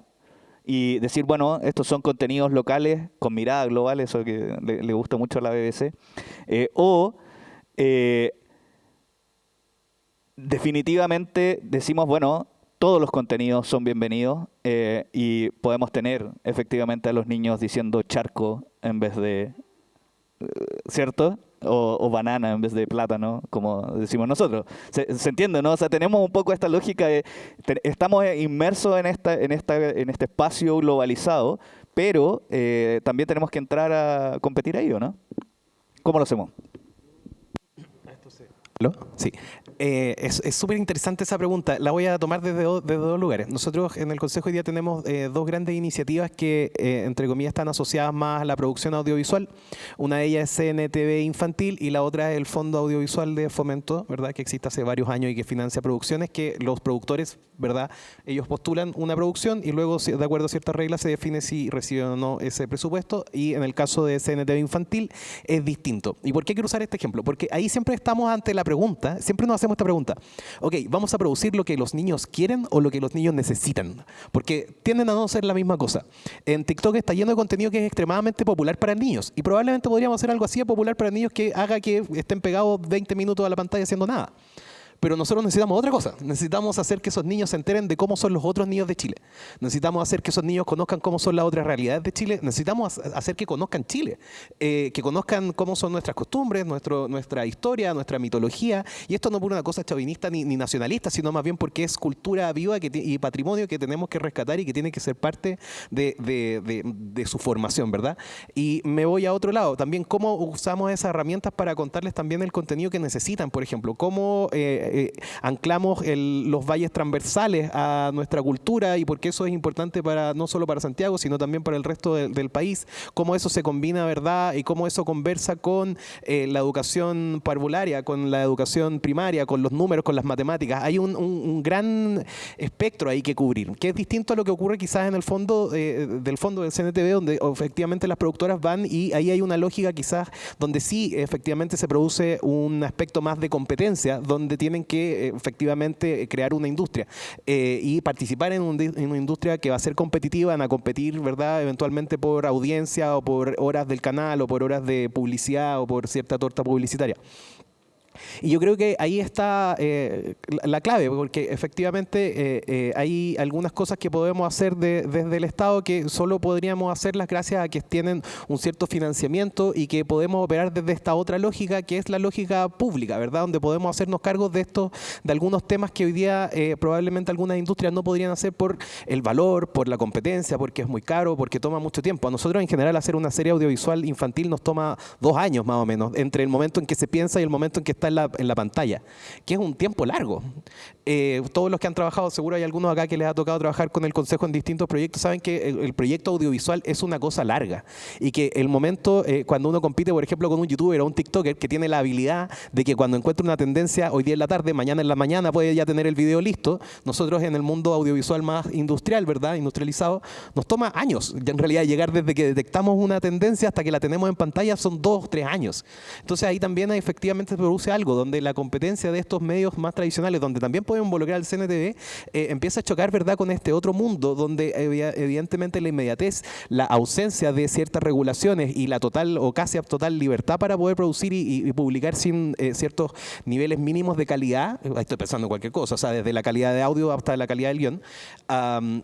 y decir, bueno, estos son contenidos locales con mirada global, eso que le gusta mucho a la BBC, definitivamente decimos, bueno, todos los contenidos son bienvenidos y podemos tener efectivamente a los niños diciendo charco en vez de, ¿cierto? O banana en vez de plátano, como decimos nosotros. ¿Se entiende, no? O sea, tenemos un poco esta lógica de estamos inmersos en este espacio globalizado, pero también tenemos que entrar a competir ahí, ¿o no? ¿Cómo lo hacemos? Sí. Es súper interesante esa pregunta. La voy a tomar desde dos lugares. Nosotros en el Consejo hoy día tenemos dos grandes iniciativas que, entre comillas, están asociadas más a la producción audiovisual. Una de ellas es CNTV Infantil y la otra es el Fondo Audiovisual de Fomento, ¿verdad?, que existe hace varios años y que financia producciones que los productores, ¿verdad?, ellos postulan una producción y luego, de acuerdo a ciertas reglas, se define si reciben o no ese presupuesto. Y en el caso de CNTV Infantil es distinto. ¿Y por qué quiero usar este ejemplo? Porque ahí siempre estamos ante la pregunta, siempre nos hacemos esta pregunta. Ok, ¿vamos a producir lo que los niños quieren o lo que los niños necesitan? Porque tienden a no ser la misma cosa. En TikTok está lleno de contenido que es extremadamente popular para niños y probablemente podríamos hacer algo así de popular para niños que haga que estén pegados 20 minutos a la pantalla haciendo nada. Pero nosotros necesitamos otra cosa. Necesitamos hacer que esos niños se enteren de cómo son los otros niños de Chile. Necesitamos hacer que esos niños conozcan cómo son las otras realidades de Chile. Necesitamos hacer que conozcan Chile, que conozcan cómo son nuestras costumbres, nuestra historia, nuestra mitología. Y esto no por una cosa chauvinista ni nacionalista, sino más bien porque es cultura viva y patrimonio que tenemos que rescatar y que tiene que ser parte de su formación, ¿verdad? Y me voy a otro lado. También cómo usamos esas herramientas para contarles también el contenido que necesitan, por ejemplo. Cómo anclamos los valles transversales a nuestra cultura y por qué eso es importante no solo para Santiago, sino también para el resto del país. Cómo eso se combina, ¿verdad? Y cómo eso conversa con la educación parvularia, con la educación primaria, con los números, con las matemáticas. Hay un gran espectro ahí que cubrir, que es distinto a lo que ocurre quizás en el fondo del CNTV, donde efectivamente las productoras van y ahí hay una lógica quizás donde sí efectivamente se produce un aspecto más de competencia, donde tienen que efectivamente crear una industria y participar en una industria que va a ser competitiva, van a competir, ¿verdad? Eventualmente por audiencia o por horas del canal o por horas de publicidad o por cierta torta publicitaria. Y yo creo que ahí está la clave, porque efectivamente hay algunas cosas que podemos hacer desde el Estado que solo podríamos hacerlas gracias a que tienen un cierto financiamiento y que podemos operar desde esta otra lógica, que es la lógica pública, ¿verdad? Donde podemos hacernos cargo de algunos temas que hoy día probablemente algunas industrias no podrían hacer por el valor, por la competencia, porque es muy caro, porque toma mucho tiempo. A nosotros en general hacer una serie audiovisual infantil nos toma 2 años más o menos, entre el momento en que se piensa y el momento en que está en la pantalla, que es un tiempo largo. Todos los que han trabajado, seguro hay algunos acá que les ha tocado trabajar con el Consejo en distintos proyectos, saben que el proyecto audiovisual es una cosa larga y que el momento cuando uno compite, por ejemplo, con un youtuber o un tiktoker que tiene la habilidad de que cuando encuentra una tendencia hoy día en la tarde, mañana en la mañana puede ya tener el video listo. Nosotros en el mundo audiovisual más industrial, ¿verdad? Industrializado, nos toma años. Ya en realidad llegar desde que detectamos una tendencia hasta que la tenemos en pantalla son 2 3 años. Entonces ahí también efectivamente se produce algo donde la competencia de estos medios más tradicionales, donde también podemos involucrar al CNTV, empieza a chocar, ¿verdad?, con este otro mundo donde evidentemente la inmediatez, la ausencia de ciertas regulaciones y la total o casi total libertad para poder producir y publicar sin ciertos niveles mínimos de calidad, estoy pensando en cualquier cosa, o sea, desde la calidad de audio hasta la calidad del guión,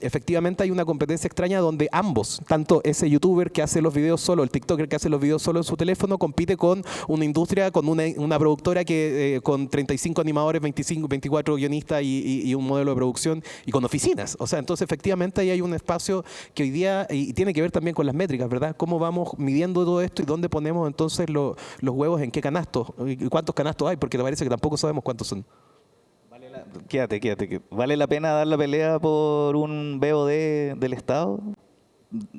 efectivamente hay una competencia extraña donde ambos, tanto ese youtuber que hace los videos solo, el tiktoker que hace los videos solo en su teléfono, compite con una industria, con una productora que con 35 animadores, 24 guionistas y un modelo de producción y con oficinas. O sea, entonces efectivamente ahí hay un espacio que hoy día, y tiene que ver también con las métricas, ¿verdad? Cómo vamos midiendo todo esto y dónde ponemos entonces los huevos, en qué canastos y cuántos canastos hay, porque te parece que tampoco sabemos cuántos son. Quédate. ¿Vale la pena dar la pelea por un VOD del Estado?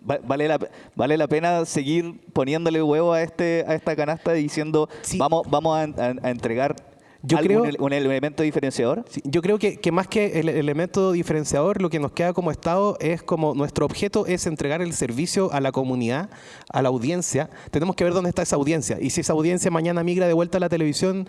¿Vale la pena seguir poniéndole huevo a esta canasta diciendo sí, vamos a entregar un elemento diferenciador? Sí, yo creo que más que el elemento diferenciador, lo que nos queda como Estado es como nuestro objeto es entregar el servicio a la comunidad, a la audiencia. Tenemos que ver dónde está esa audiencia y si esa audiencia mañana migra de vuelta a la televisión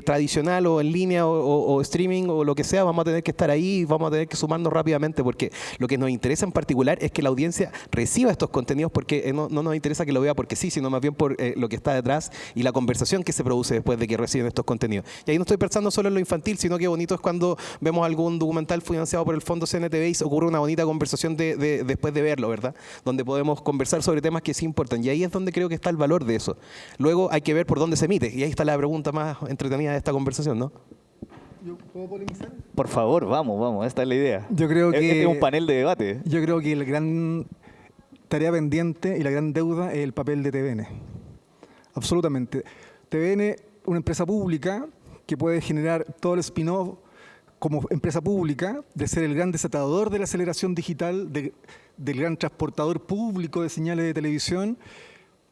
tradicional o en línea o streaming o lo que sea, vamos a tener que estar ahí y vamos a tener que sumarnos rápidamente, porque lo que nos interesa en particular es que la audiencia reciba estos contenidos, porque no nos interesa que lo vea porque sí, sino más bien por lo que está detrás y la conversación que se produce después de que reciben estos contenidos. Y ahí no estoy pensando solo en lo infantil, sino que bonito es cuando vemos algún documental financiado por el Fondo CNTV y se ocurre una bonita conversación después de verlo, ¿verdad? Donde podemos conversar sobre temas que sí importan. Y ahí es donde creo que está el valor de eso. Luego hay que ver por dónde se emite. Y ahí está la pregunta más entretenida de esta conversación, ¿no? ¿Yo puedo polemizar? Por favor, vamos, esta es la idea. Yo creo que es un panel de debate. Yo creo que la gran tarea pendiente y la gran deuda es el papel de TVN. Absolutamente. TVN, una empresa pública que puede generar todo el spin-off como empresa pública, de ser el gran desatador de la aceleración digital, del gran transportador público de señales de televisión.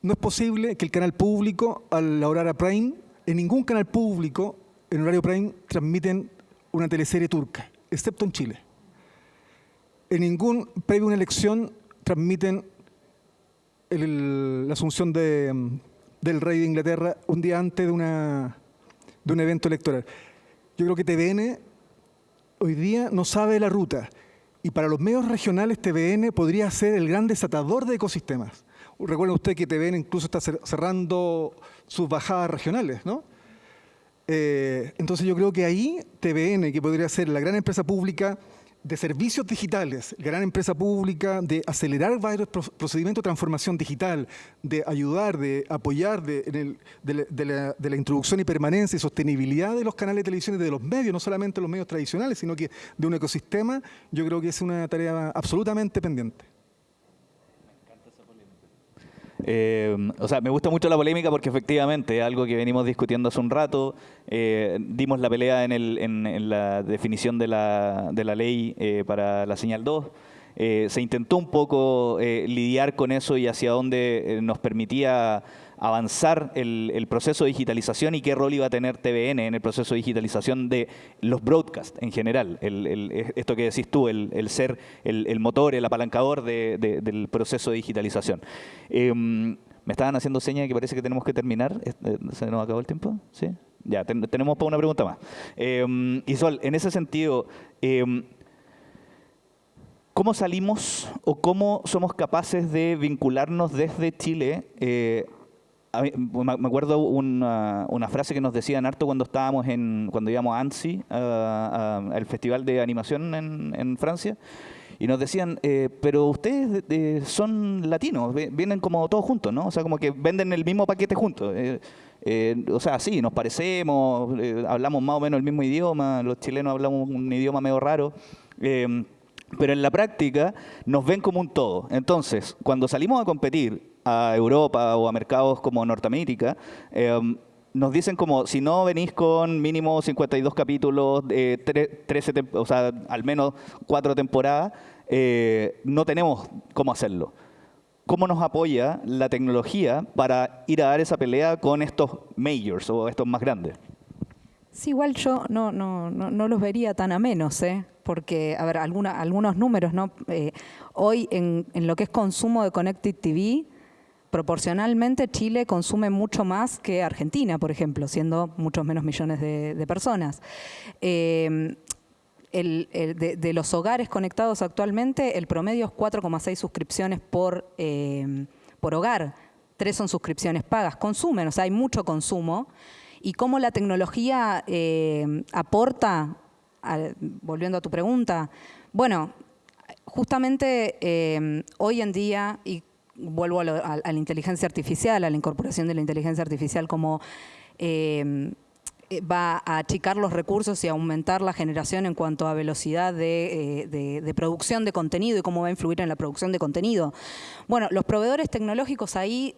No es posible que el canal público, a la hora prime, en ningún canal público, en horario prime, transmiten una teleserie turca, excepto en Chile. En ningún, previo a una elección, transmiten la asunción del rey de Inglaterra un día antes de un evento electoral. Yo creo que TVN hoy día no sabe la ruta y para los medios regionales TVN podría ser el gran desatador de ecosistemas. Recuerden usted que TVN incluso está cerrando sus bajadas regionales, ¿no? Entonces yo creo que ahí TVN, que podría ser la gran empresa pública de servicios digitales, gran empresa pública de acelerar varios procedimientos de transformación digital, de ayudar, de apoyar de la introducción y permanencia y sostenibilidad de los canales de televisión y de los medios, no solamente los medios tradicionales, sino que de un ecosistema, yo creo que es una tarea absolutamente pendiente. O sea, me gusta mucho la polémica porque efectivamente es algo que venimos discutiendo hace un rato. Dimos la pelea en la definición de la ley para la señal 2. Se intentó un poco lidiar con eso y hacia dónde nos permitía avanzar el proceso de digitalización y qué rol iba a tener TVN en el proceso de digitalización de los broadcasts en general. Esto que decís tú, el ser el motor, el apalancador del proceso de digitalización. Me estaban haciendo señas de que parece que tenemos que terminar. ¿Se nos acabó el tiempo? ¿Sí? Ya, tenemos para una pregunta más. Isol, en ese sentido, ¿cómo salimos o cómo somos capaces de vincularnos desde Chile? Me acuerdo una frase que nos decían harto cuando íbamos a Annecy, al Festival de Animación en Francia, y nos decían, pero ustedes son latinos, vienen como todos juntos, ¿no? O sea, como que venden el mismo paquete juntos. O sea, sí, nos parecemos, hablamos más o menos el mismo idioma, los chilenos hablamos un idioma medio raro, pero en la práctica nos ven como un todo. Entonces, cuando salimos a competir a Europa o a mercados como Norteamérica, nos dicen como, si no venís con mínimo 52 capítulos, 13, o sea, al menos 4 temporadas, no tenemos cómo hacerlo. ¿Cómo nos apoya la tecnología para ir a dar esa pelea con estos majors o estos más grandes? Sí, igual yo no los vería tan a menos, porque, a ver, algunos números, ¿no? Hoy en lo que es consumo de Connected TV, proporcionalmente Chile consume mucho más que Argentina, por ejemplo, siendo muchos menos millones de personas. De los hogares conectados actualmente, el promedio es 4,6 suscripciones por hogar. 3 son suscripciones pagas. Consumen, o sea, hay mucho consumo. Y cómo la tecnología aporta, volviendo a tu pregunta, bueno, justamente hoy en día, y vuelvo a la inteligencia artificial, a la incorporación de la inteligencia artificial como va a achicar los recursos y aumentar la generación en cuanto a velocidad de producción de contenido y cómo va a influir en la producción de contenido. Bueno, los proveedores tecnológicos ahí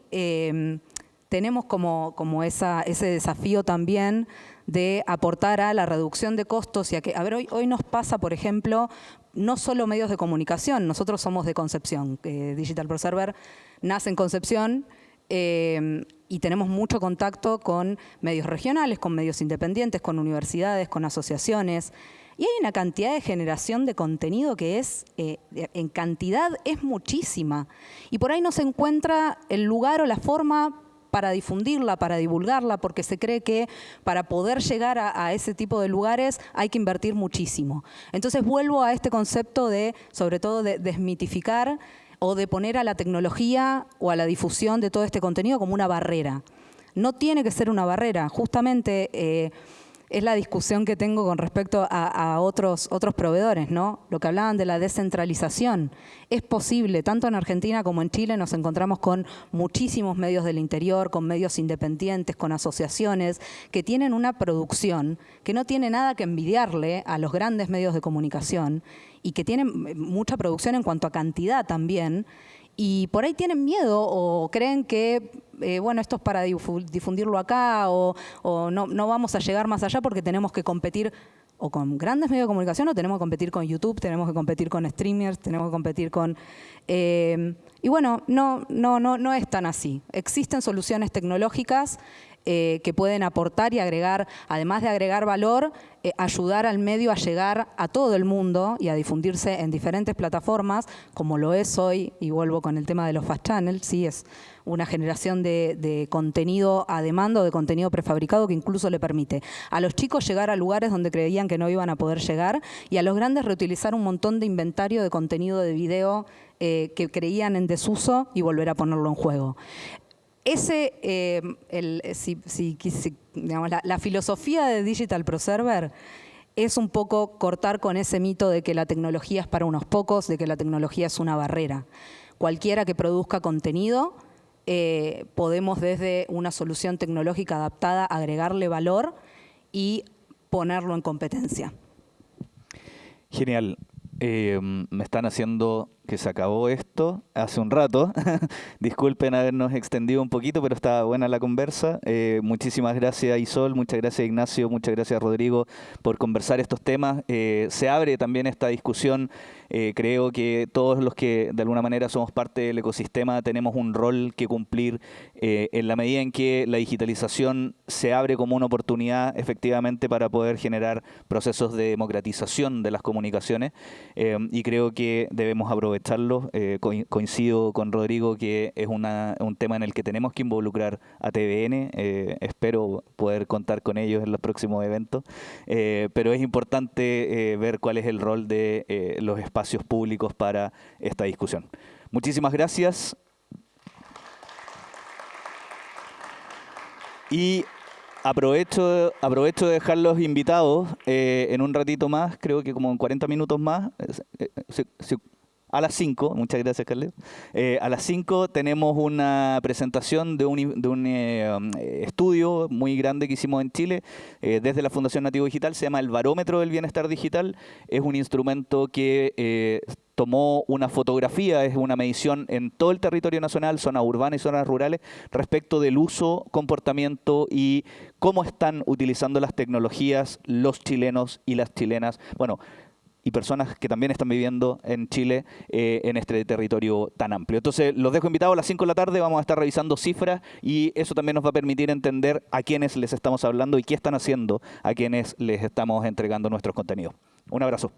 tenemos como ese desafío también de aportar a la reducción de costos y a que, a ver, hoy nos pasa, por ejemplo, no solo medios de comunicación, nosotros somos de Concepción, Digital Pro Server nace en Concepción y tenemos mucho contacto con medios regionales, con medios independientes, con universidades, con asociaciones. Y hay una cantidad de generación de contenido que es, en cantidad, es muchísima. Y por ahí no se encuentra el lugar o la forma para difundirla, para divulgarla, porque se cree que para poder llegar a ese tipo de lugares hay que invertir muchísimo. Entonces vuelvo a este concepto de, sobre todo, de desmitificar o de poner a la tecnología o a la difusión de todo este contenido como una barrera. No tiene que ser una barrera, justamente es la discusión que tengo con respecto a otros proveedores, ¿no? Lo que hablaban de la descentralización. Es posible, tanto en Argentina como en Chile nos encontramos con muchísimos medios del interior, con medios independientes, con asociaciones que tienen una producción que no tiene nada que envidiarle a los grandes medios de comunicación y que tienen mucha producción en cuanto a cantidad también. Y por ahí tienen miedo o creen que, bueno, esto es para difundirlo acá o no vamos a llegar más allá porque tenemos que competir o con grandes medios de comunicación o tenemos que competir con YouTube, tenemos que competir con streamers, tenemos que competir con... y bueno, no es tan así. Existen soluciones tecnológicas que pueden aportar y agregar, además de agregar valor, ayudar al medio a llegar a todo el mundo y a difundirse en diferentes plataformas, como lo es hoy, y vuelvo con el tema de los fast channels, sí, es una generación de contenido a demanda o de contenido prefabricado que incluso le permite a los chicos llegar a lugares donde creían que no iban a poder llegar y a los grandes reutilizar un montón de inventario de contenido de video que creían en desuso y volver a ponerlo en juego. digamos, la filosofía de Digital Proserver es un poco cortar con ese mito de que la tecnología es para unos pocos, de que la tecnología es una barrera. Cualquiera que produzca contenido, podemos desde una solución tecnológica adaptada agregarle valor y ponerlo en competencia. Genial. Me están haciendo que se acabó esto hace un rato. Disculpen habernos extendido un poquito, pero estaba buena la conversa. Muchísimas gracias, Isol, muchas gracias, Ignacio, muchas gracias, Rodrigo, por conversar estos temas. Se abre también esta discusión. Creo que todos los que de alguna manera somos parte del ecosistema tenemos un rol que cumplir en la medida en que la digitalización se abre como una oportunidad efectivamente para poder generar procesos de democratización de las comunicaciones, y creo que debemos aprovecharlo. Coincido con Rodrigo que es un tema en el que tenemos que involucrar a TVN. Espero poder contar con ellos en los próximos eventos, pero es importante ver cuál es el rol de los espacios públicos para esta discusión. Muchísimas gracias. Y aprovecho de dejarlos invitados en un ratito más, creo que como en 40 minutos más, a las 5, muchas gracias, Carles. A las 5 tenemos una presentación de un estudio muy grande que hicimos en Chile desde la Fundación Nativo Digital. Se llama el Barómetro del Bienestar Digital. Es un instrumento que tomó una fotografía, es una medición en todo el territorio nacional, zonas urbanas y zonas rurales, respecto del uso, comportamiento y cómo están utilizando las tecnologías los chilenos y las chilenas. Bueno, y personas que también están viviendo en Chile en este territorio tan amplio. Entonces, los dejo invitados a las 5 de la tarde, vamos a estar revisando cifras y eso también nos va a permitir entender a quiénes les estamos hablando y qué están haciendo a quienes les estamos entregando nuestros contenidos. Un abrazo.